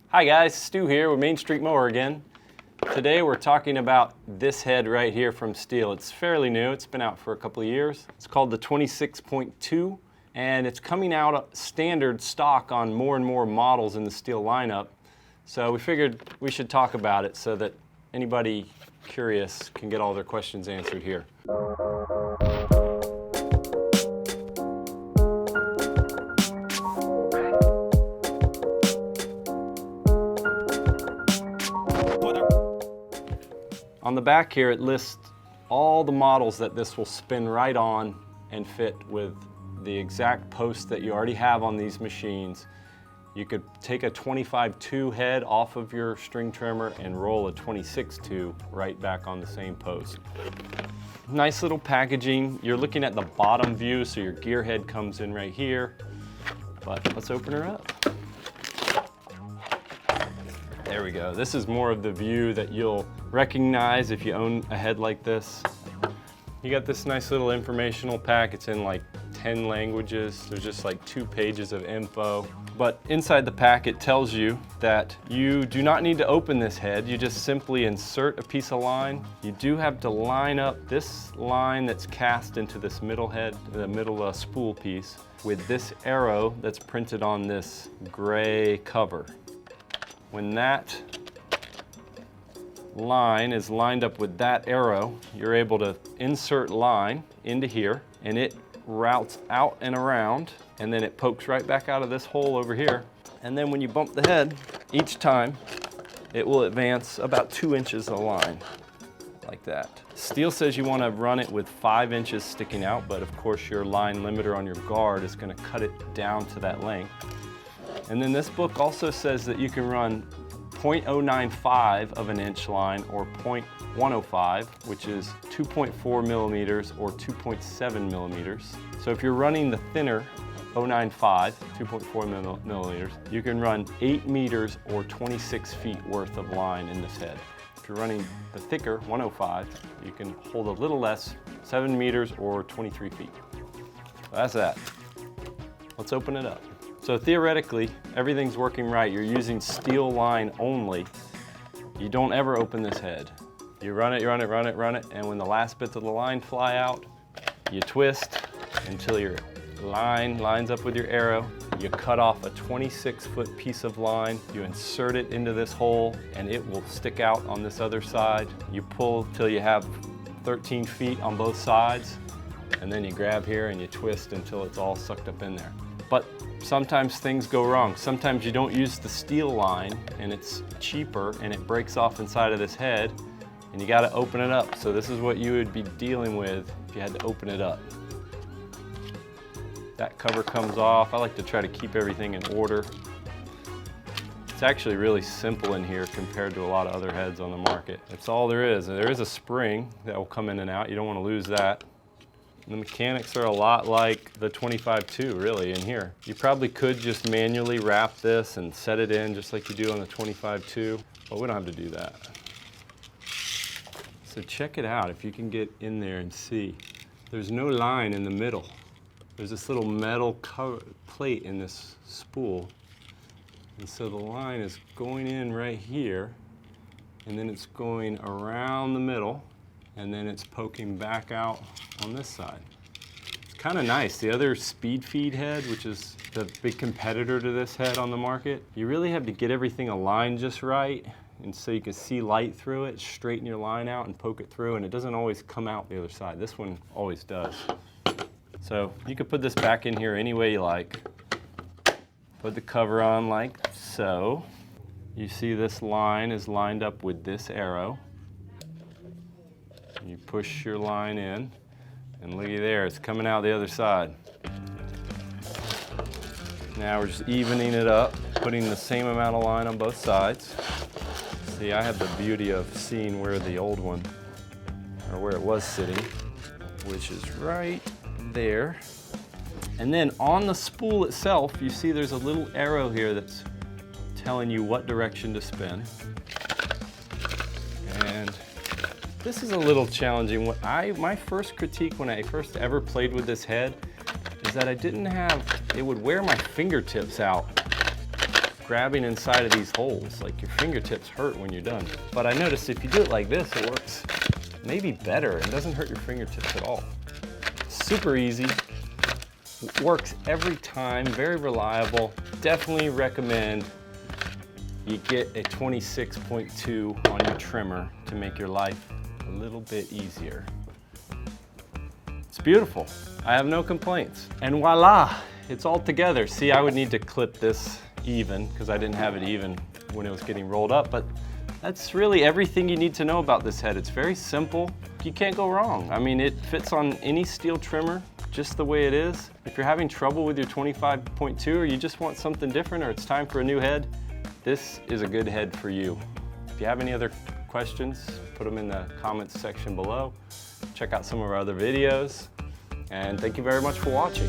Hi guys, Stu here with Main Street Mower again. Today we're talking about this head right here from STIHL. It's fairly new, it's been out for a couple of years. It's called the 26.2 and it's coming out standard stock on more and more models in the STIHL lineup. So we figured we should talk about it so that anybody curious can get all their questions answered here. On the back here, it lists all the models that this will spin right on and fit with the exact post that you already have on these machines. You could take a 25.2 head off of your string trimmer and roll a 26.2 right back on the same post. Nice little packaging. You're looking at the bottom view, so your gear head comes in right here. But let's open her up. There we go. This is more of the view that you'll recognize if you own a head like this. You got this nice little informational pack. It's in like 10 languages. There's just like 2 pages of info. But inside the pack it tells you that you do not need to open this head. You just simply insert a piece of line. You do have to line up this line that's cast into this middle head, the middle spool piece, with this arrow that's printed on this gray cover. When that line is lined up with that arrow, you're able to insert line into here and it routes out and around and then it pokes right back out of this hole over here. And then when you bump the head, each time it will advance about 2 inches of line, like that. STIHL says you want to run it with 5 inches sticking out, but of course your line limiter on your guard is going to cut it down to that length. And then this book also says that you can run 0.095 of an inch line or 0.105, which is 2.4 millimeters or 2.7 millimeters. So if you're running the thinner 0.95, 2.4 millimeters, you can run 8 meters or 26 feet worth of line in this head. If you're running the thicker 105, you can hold a little less, 7 meters or 23 feet. So that's that. Let's open it up. So theoretically, everything's working right. You're using STIHL line only. You don't ever open this head. You run it, and when the last bits of the line fly out, you twist until your line lines up with your arrow. You cut off a 26-foot piece of line. You insert it into this hole, and it will stick out on this other side. You pull till you have 13 feet on both sides, and then you grab here and you twist until it's all sucked up in there. But sometimes things go wrong. Sometimes you don't use the STIHL line and it's cheaper and it breaks off inside of this head and you gotta open it up. So this is what you would be dealing with if you had to open it up. That cover comes off. I like to try to keep everything in order. It's actually really simple in here compared to a lot of other heads on the market. That's all there is. There is a spring that will come in and out. You don't want to lose that. The mechanics are a lot like the 25.2 really in here. You probably could just manually wrap this and set it in just like you do on the 25.2, but we don't have to do that. So check it out if you can get in there and see. There's no line in the middle. There's this little metal plate in this spool. And so the line is going in right here, and then it's going around the middle, and then it's poking back out on this side. It's kind of nice. The other speed feed head, which is the big competitor to this head on the market, you really have to get everything aligned just right, and so you can see light through it, straighten your line out and poke it through, and it doesn't always come out the other side. This one always does. So you could put this back in here any way you like. Put the cover on like so. You see this line is lined up with this arrow. You push your line in, and looky there, it's coming out the other side. Now we're just evening it up, putting the same amount of line on both sides. See, I have the beauty of seeing where the old one, or where it was sitting, which is right there. And then on the spool itself, you see there's a little arrow here that's telling you what direction to spin. And this is a little challenging. My first critique when I first ever played with this head is that I didn't have, it would wear my fingertips out grabbing inside of these holes. Like your fingertips hurt when you're done. But I noticed if you do it like this, it works maybe better and doesn't hurt your fingertips at all. Super easy, works every time, very reliable. Definitely recommend you get a 26.2 on your trimmer to make your life a little bit easier. It's beautiful. I have no complaints. And voila, it's all together. See, I would need to clip this even because I didn't have it even when it was getting rolled up, but that's really everything you need to know about this head. It's very simple. You can't go wrong. I mean, it fits on any steel trimmer just the way it is. If you're having trouble with your 25.2 or you just want something different or it's time for a new head, this is a good head for you. If you have any other questions, put them in the comments section below. Check out some of our other videos, and thank you very much for watching.